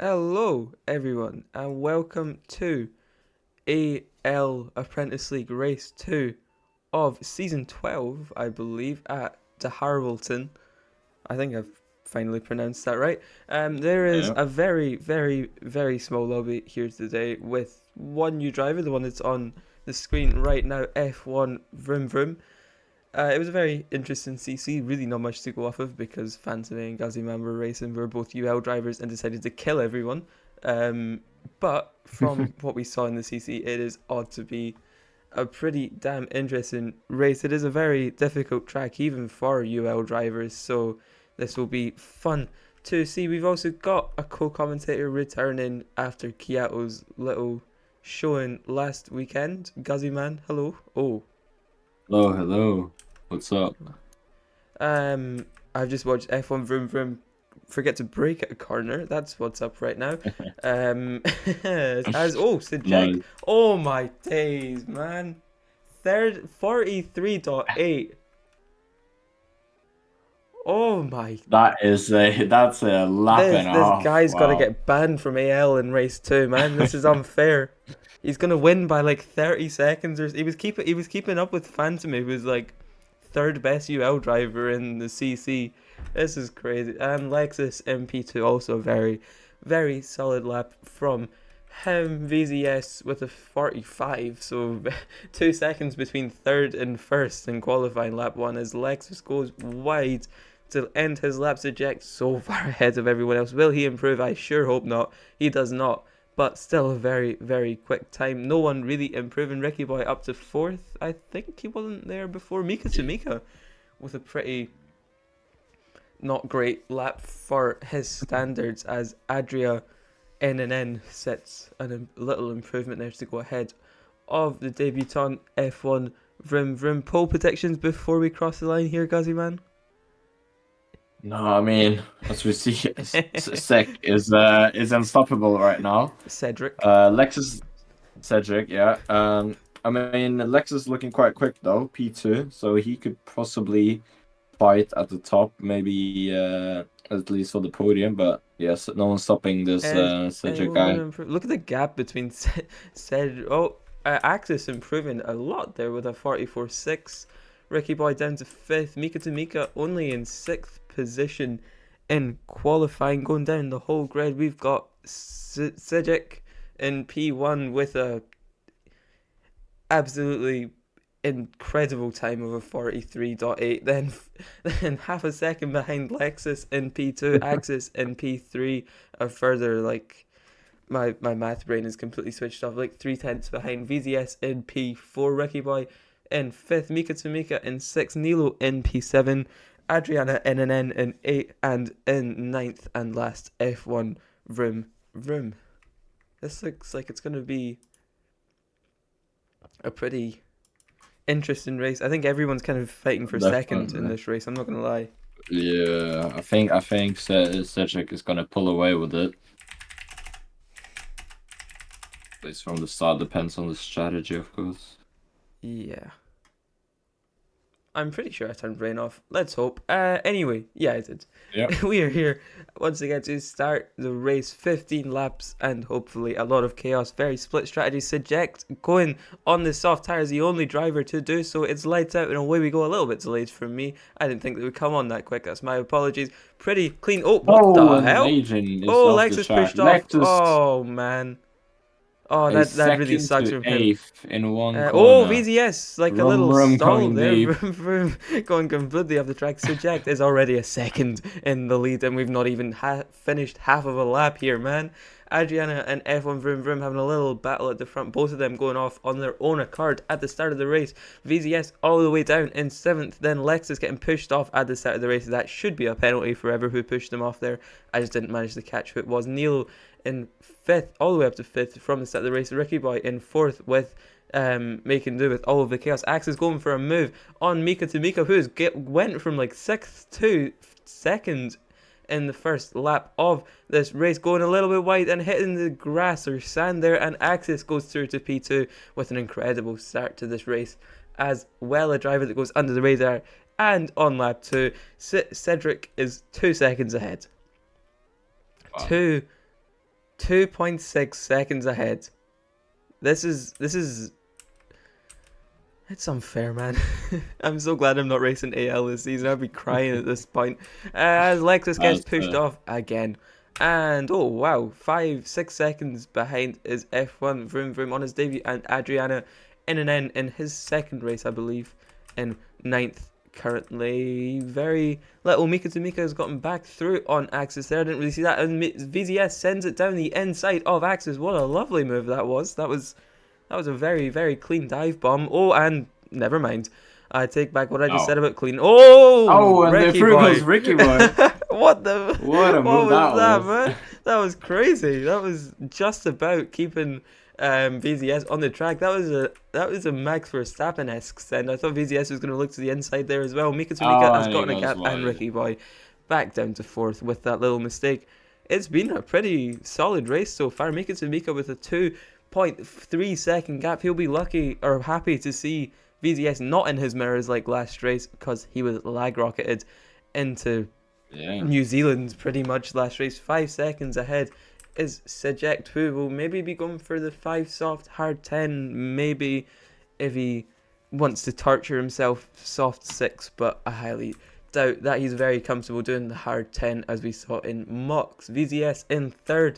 Hello, everyone, and welcome to AL Apprentice League Race 2 of Season 12, I believe, at Dharawaltown. I think I've finally pronounced that right. There is Yeah. a very, very, very small lobby here today with one new driver, the one that's on the screen right now, F1 Vroom Vroom. It was a very interesting CC, really not much to go off of because Phantom and Gaziman were racing, were both UL drivers and decided to kill everyone. But from what we saw in the CC, it is odd to be a pretty damn interesting race. It is a very difficult track even for UL drivers, so this will be fun to see. We've also got a co-commentator returning after Kiato's little showing last weekend. Gaziman, hello. Oh, Hello, hello. What's up? Um, I've just watched F1 Vroom Vroom forget to brake at a corner. That's what's up right now. Sejek. No, Oh my days, man. Third 43.8. Oh my. that's a lap This and a this half. guy's got to Wow. get banned from AL in race 2, man. This is unfair. He's gonna win by like 30 seconds or he was keeping up with Phantom, who was like third best UL driver in the CC. This is crazy. And Lexus MP2 also very, very solid lap from him. VZS with a 45, so 2 seconds between third and first in qualifying lap one as Lexus goes wide to end his laps eject so far ahead of everyone else. Will he improve? I sure hope not. He does not. But still a very, very quick time. No one really improving. Ricky Boy up to fourth. I think he wasn't there before. Mika to Mika with a pretty not great lap for his standards as Adria N sets a little improvement there to go ahead of the debutant F1 Vroom Vroom. Pole predictions before we cross the line here, Guzzy man. No, I mean, as we see, Sec is unstoppable right now. Cedric. Lexus Cedric, yeah. I mean, Lexus looking quite quick though, P2, so he could possibly fight at the top, maybe at least for the podium. But yes, no one's stopping this Is Cedric anyone going to guy. improve? Look at the gap between Cedric. Oh, Axis improving a lot there with a 44.6. Ricky Boy down to fifth. Mika to Mika only in sixth position in qualifying. Going down the whole grid, we've got Cedric in P1 with a absolutely incredible time of a 43.8. Then half a second behind Lexus in P2, Axis in P3, a further like my math brain is completely switched off. Like 3/10 behind VZS in P4, Ricky Boy in fifth, Mika to Mika in sixth, Nilo in P7, Adriana NNN in eighth, and in ninth and last F1 Vroom Vroom. This looks like it's gonna be a pretty interesting race. I think everyone's kind of fighting for second in Definitely. this race. I'm not gonna lie. Yeah, I think Cedric is gonna pull away with it. At least from the start, depends on the strategy, of course. Yeah. I'm pretty sure I turned rain off. Let's hope. Anyway, yeah, I did. Yeah. We are here once again to start the race. 15 laps and hopefully a lot of chaos. Very split strategy. Subject going on the soft tires, the only driver to do so. It's lights out and away we go. A little bit delayed from me. I didn't think that would come on that quick. That's my apologies. Pretty clean. Oh, what Oh, the and hell? Adrian is Oh, off the Lexus track. pushed off. Lexus Oh, man. Oh, a that really second sucks to from him. eighth in one Oh, corner. VZS, like a Rum little rum stall going there, deep. going completely off the track. Subject is already a second in the lead, and we've not even finished half of a lap here, man. Adriana and F1 Vroom Vroom having a little battle at the front, both of them going off on their own accord at the start of the race. VZS all the way down in seventh, then Lexus getting pushed off at the start of the race. That should be a penalty for whoever who pushed them off there. I just didn't manage to catch who it was. Neil in fifth, all the way up to fifth from the start of the race. Ricky Boy in fourth with making do with all of the chaos. Axe is going for a move on Mika to Mika, who went from like sixth to second in the first lap of this race, going a little bit wide and hitting the grass or sand there, and Axis goes through to P2 with an incredible start to this race. As well, a driver that goes under the radar, and on lap 2, Cedric is 2 seconds ahead. Wow. 2 2.6 seconds ahead. This is it's unfair, man. I'm so glad I'm not racing AL this season. I'd be crying at this point. As Lexus gets pushed off again. And oh wow, 5-6 seconds behind is F1 Vroom Vroom on his debut, and Adriana in an N in his second race, I believe, in 9th currently. Very little Mika to Mika has gotten back through on Axis there. I didn't really see that, and VZS sends it down the inside of Axis. What a lovely move that was. That was a very, very clean dive bomb. Oh, and never mind. I take back what I just said about clean. Oh, and Ricky through boy. goes Ricky boy. What the? What a move was that, was. man? That was crazy. That was just about keeping VZS on the track. That was a Max Verstappen-esque send. I thought VZS was going to look to the inside there as well. Mika to Mika has gotten a gap, and Ricky boy back down to 4th with that little mistake. It's been a pretty solid race so far. Mika to Mika with a 2.3 second gap. He'll be lucky or happy to see VZS not in his mirrors like last race, because he was lag rocketed into New Zealand pretty much last race. 5 seconds ahead is Seject, who will maybe be going for the 5 soft hard 10, maybe if he wants to torture himself soft 6, but I highly doubt that. He's very comfortable doing the hard 10 as we saw in Mox. VZS in 3rd,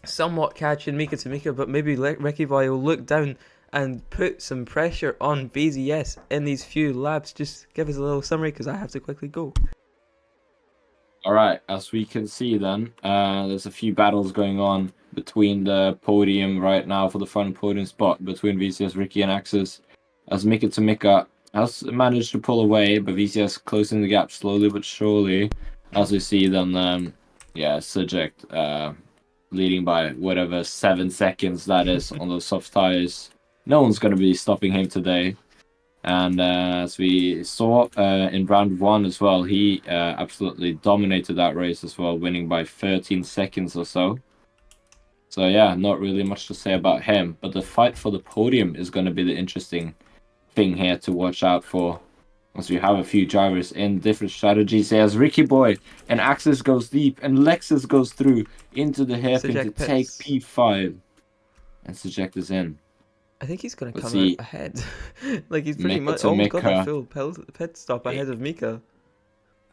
somewhat catching Mika to Mika, but maybe Ricky Boy will look down and put some pressure on VZS in these few laps. Just give us a little summary, because I have to quickly go. Alright, as we can see then, there's a few battles going on between the podium right now for the front podium spot between VCS, Ricky and Axis. As Mika to Mika has managed to pull away, but VCS closing the gap slowly but surely. As we see then, Seject leading by whatever 7 seconds that is on those soft tires. No one's going to be stopping him today. And as we saw in round 1 as well, he absolutely dominated that race as well, winning by 13 seconds or so. So yeah, not really much to say about him. But the fight for the podium is going to be the interesting thing here to watch out for. As we have a few drivers in different strategies here, as Ricky Boy and Axis goes deep and Lexus goes through into the hairpin to take P5. And Seject is in. I think he's going to come out ahead. Like, he's pretty much almost got a full pit stop ahead of Mika.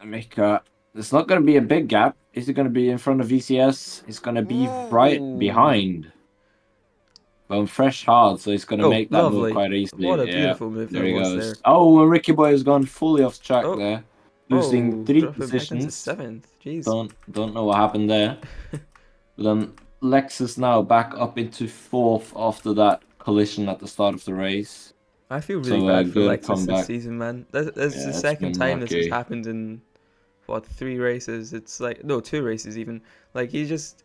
Mika, it's not going to be a big gap. Is it going to be in front of VCS? It's going to be right behind. Going fresh hard, so he's going to make that move quite easily. What a beautiful move there he goes. there. Oh, and Ricky Boy has gone fully off track there. Losing 3 positions. 7th. Jeez. Don't know what happened there. But then Lexus now back up into 4th after that collision at the start of the race. I feel really bad for Lexus this season, man. This is the second time this has happened in 3 races. It's like 2 races even. Like, he's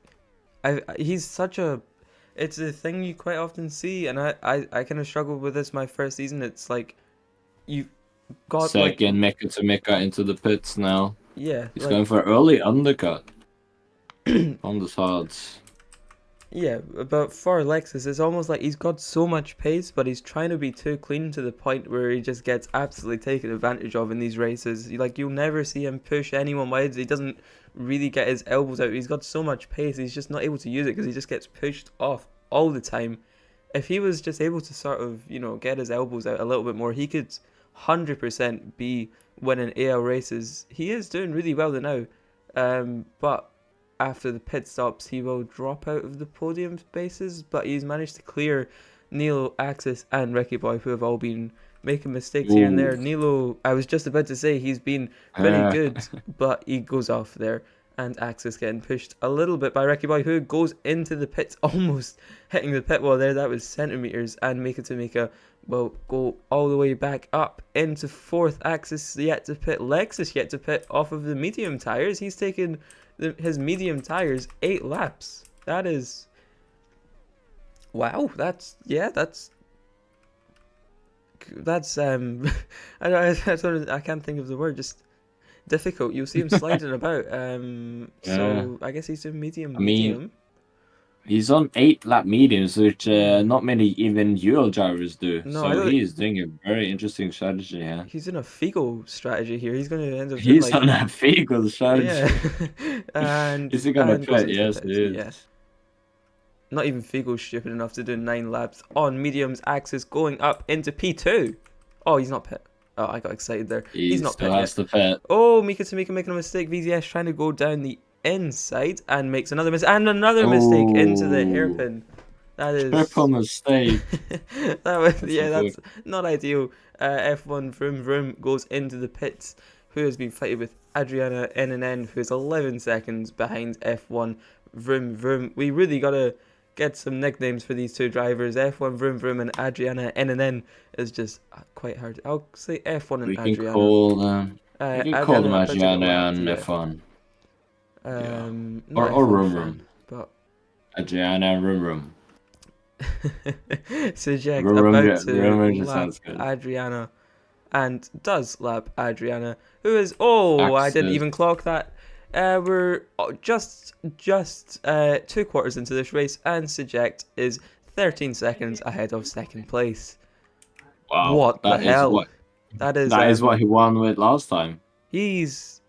such a. It's a thing you quite often see, and I kind of struggled with this my first season. It's like you got second Mika to Mika into the pits now. Yeah, he's going for early undercut on the hards. Yeah, but for Lexus, it's almost like he's got so much pace, but he's trying to be too clean to the point where he just gets absolutely taken advantage of in these races. Like, you'll never see him push anyone wide. He doesn't really get his elbows out. He's got so much pace, he's just not able to use it because he just gets pushed off all the time. If he was just able to sort of, get his elbows out a little bit more, he could 100% be winning AL races. He is doing really well now, but after the pit stops, he will drop out of the podium spaces, but he's managed to clear Nilo, Axis, and Ricky Boy, who have all been making mistakes here and there. Nilo, I was just about to say he's been pretty good, but he goes off there, and Axis getting pushed a little bit by Ricky Boy, who goes into the pits, almost hitting the pit wall there. That was centimeters, and Mika to Mika will go all the way back up into 4th. Axis yet to pit, Lexus yet to pit off of the medium tires. He's taken his medium tires 8 laps. That is wow. That's I can't think of the word. Just difficult. You'll see him sliding about. So I guess he's doing medium. He's on 8-lap mediums, which not many even Euro drivers do. No, I So don't. he is doing a very interesting strategy here. He's in a Figo strategy here. He's going to end up doing He's like on a Figo yeah, strategy. Is he gonna goes pit? into the Yes, pits. he Yeah. is. Not even Figo's stupid enough to do 9 laps on mediums. Axis going up into P2. Oh, he's not pit. Oh, I got excited there. He He's not still pit has yet. to pit. Oh, Mika Tamika making a mistake. VZS trying to go down the inside and makes another mistake. And another mistake into the hairpin. That is... Triple mistake. that's not ideal. F1 Vroom Vroom goes into the pits, who has been fighting with Adriana NNN, who is 11 seconds behind F1 Vroom Vroom. We really got to get some nicknames for these two drivers. F1 Vroom Vroom and Adriana NNN is just quite hard. I'll say F1 and Adriana. We can call them Adriana and F1. Or Vroom Vroom. But Adriana and Vroom Vroom. Suject Vroom about to Vroom lap Adriana, and does lap Adriana, who is I didn't even clock that. We're just 2 quarters into this race, and Suject is 13 seconds ahead of second place. Wow, what the hell? That is what he won with last time. He's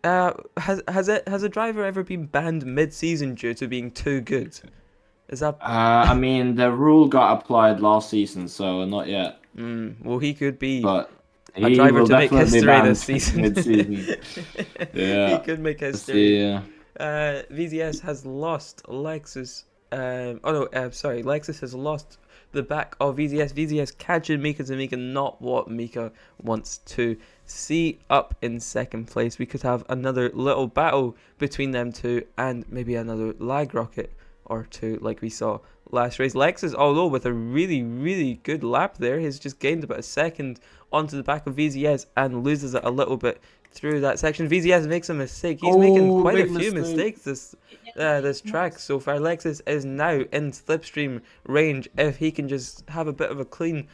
has a driver ever been banned mid-season due to being too good? Is that? I mean, the rule got applied last season, so not yet. Well, he could be but a driver to make history this season. Mid-season. Yeah, he could make history. VZS has lost Lexus. Lexus has lost the back of VZS. VZS catching Mika Tamika, not what Mika wants to see. Up in second place, we could have another little battle between them two, and maybe another lag rocket or two like we saw last race. Lexus, although with a really, really good lap there, has just gained about a second onto the back of VZS and loses it a little bit through that section. VZS makes a mistake. He's making quite a few mistakes this track so far. Lexus is now in slipstream range if he can just have a bit of a clean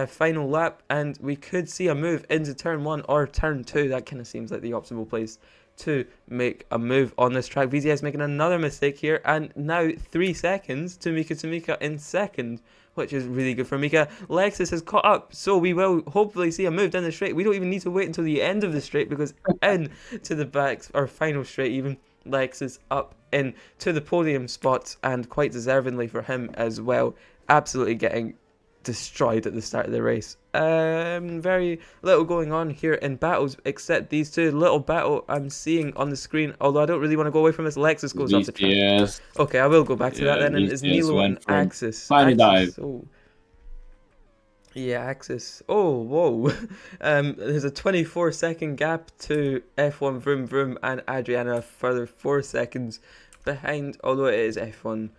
final lap, and we could see a move into turn 1 or turn 2. That kind of seems like the optimal place to make a move on this track. VZS making another mistake here, and now 3 seconds to Mika Tamika in second, which is really good for Mika. Lexus has caught up, so we will hopefully see a move down the straight. We don't even need to wait until the end of the straight, because in to the back, or final straight even, Lexus up in to the podium spots, and quite deservingly for him as well. Absolutely getting destroyed at the start of the race. Very little going on here in battles except these two. Little battle I'm seeing on the screen, although I don't really want to go away from this. Lexus goes off the track. Okay, I will go back to that then. And it's Nilo and Axis. Dive. Axis. Oh, whoa. There's a 24-second gap to F1 Vroom Vroom and Adriana, a further 4 seconds behind, although it is F1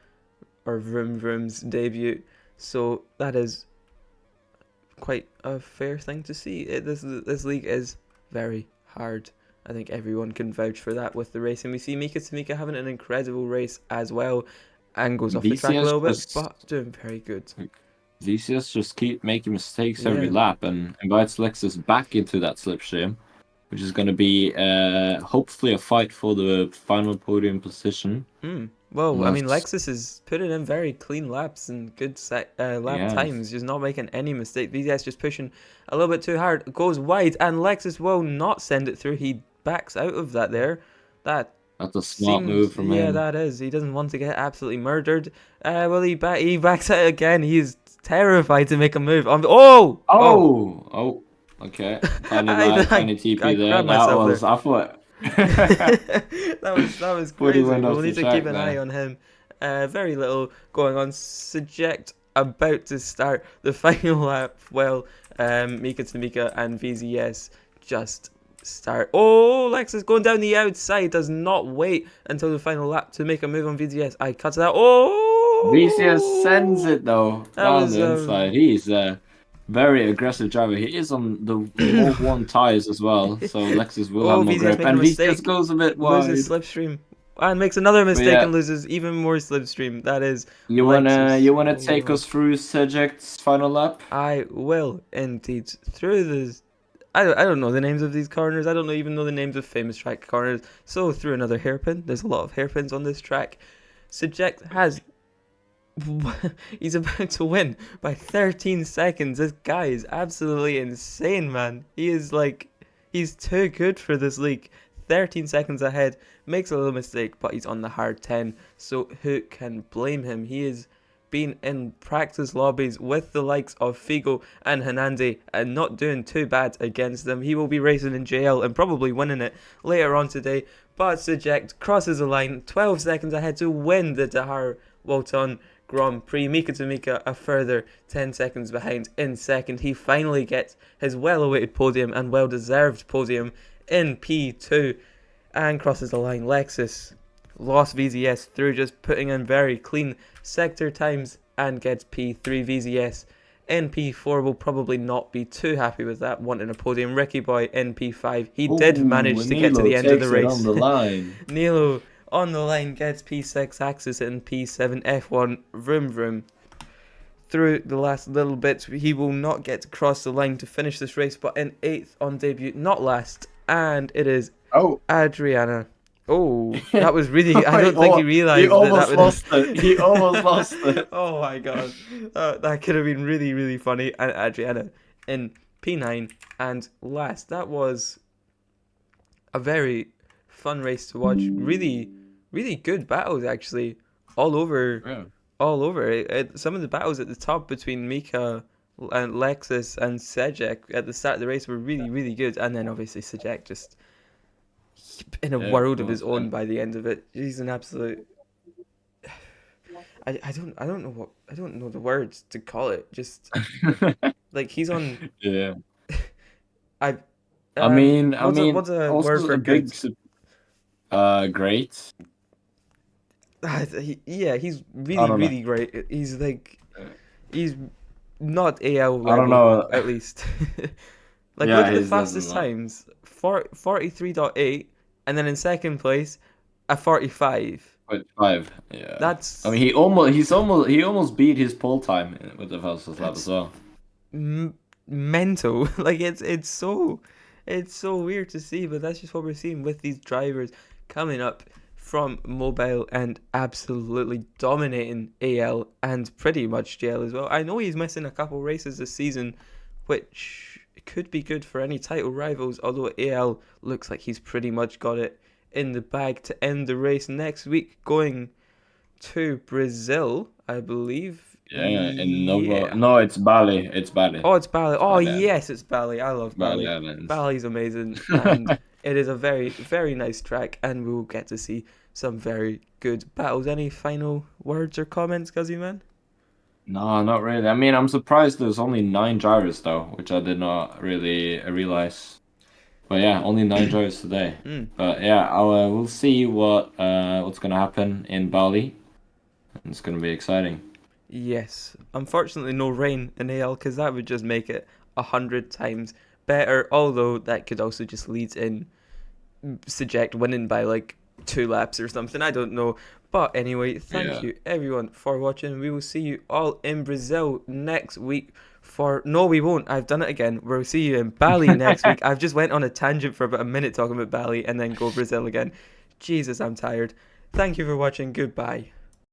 or Vroom Vroom's debut. So that is quite a fair thing to see. This league is very hard. I think everyone can vouch for that with the racing. We see Mika Tamika having an incredible race as well, and goes off the track a little bit, but doing very good. VCS just keep making mistakes every lap and invites Lexus back into that slipstream, which is going to be hopefully a fight for the final podium position. Well, I mean, Lexus is putting in very clean laps and good lap times, just not making any mistake. VZS just pushing a little bit too hard, goes wide, and Lexus will not send it through. He backs out of that there. That's a smart move from him. Yeah, that is. He doesn't want to get absolutely murdered. Well, he backs out again. He's terrified to make a move. Okay. Tiny TP there. That was, I thought. that was crazy. We'll need to keep an eye on him. Very little going on. Subject about to start the final lap. Well, Mika Tamika and VZS just start. Lexus going down the outside. Does not wait until the final lap to make a move on VZS. I cut that. VZS sends it though. Down the inside. He's very aggressive driver. He is on the all-1 tires as well, so Lexus will have more grip. And he just goes a bit wide. Loses slipstream and makes another mistake and loses even more slipstream. That is. You wanna take us through Seject's final lap? I will indeed. Through the I don't know the names of these corners. I don't even know the names of famous track corners. So through another hairpin. There's a lot of hairpins on this track. Subject has he's about to win by 13 seconds. This guy is absolutely insane, man. He is like, he's too good for this league. 13 seconds ahead, makes a little mistake, but he's on the hard 10. So who can blame him? He has been in practice lobbies with the likes of Figo and Hernande and not doing too bad against them. He will be racing in JL and probably winning it later on today. But Subject crosses the line 12 seconds ahead to win the Dharawaltown Grand Prix. Mika to Mika a further 10 seconds behind in second. He finally gets his well-awaited podium and well-deserved podium in P2 and crosses the line. Lexus lost VZS through just putting in very clean sector times and gets P3. VZS in P4 will probably not be too happy with that, wanting a podium. Ricky Boy in P5. He did manage to get to the end of the race. On the line. Nilo on the line gets P6. Axis in P7. F1 vroom vroom. Through the last little bits, he will not get to cross the line to finish this race, but in 8th on debut, not last, and it is Adriana. Oh, that was really... I don't think he realised he almost that lost it. He almost lost it. Oh my god. That could have been really, really funny. And Adriana in P9 and last. That was a very fun race to watch. Really, really good battles, actually. All over. Yeah. All over. Some of the battles at the top between Mika and Lexus and Sejek at the start of the race were really, really good. And then obviously Sejek just in a world of his own by the end of it. He's an absolute... I don't know the words to call it. Just like he's on... Yeah. What's a word for good? Great. Yeah, he's really great. He's like, he's not AL level, I don't know. at least. Like, look at the fastest times: 43.8, and then in second place, a 45. 5. Yeah. That's... I mean, he almost beat his pole time with the fastest lap as well. Mental. Like it's so weird to see, but that's just what we're seeing with these drivers coming up from mobile and absolutely dominating AL and pretty much JL as well. I know he's missing a couple races this season, which could be good for any title rivals, although AL looks like he's pretty much got it in the bag to end the race next week, going to Brazil, I believe. No, it's Bali. It's Bali. Oh, it's Bali. Oh, Bali. Yes, it's Bali. I love Bali. Bali's amazing, and it is a very, very nice track, and we'll get to see some very good battles. Any final words or comments, Guzzy man? No, not really. I mean, I'm surprised there's only 9 drivers though, which I did not really realize. But yeah, only 9 drivers today. But yeah, we'll see what's gonna happen in Bali. It's gonna be exciting. Yes, unfortunately no rain in AL, because that would just make it 100 times better. Although that could also just lead in Subject winning by like 2 laps or something. I don't know. But anyway, thank you everyone for watching. We will see you all in Brazil next week. No, we won't. I've done it again. We'll see you in Bali next week. I've just went on a tangent for about a minute talking about Bali and then go Brazil again. Jesus, I'm tired. Thank you for watching. Goodbye.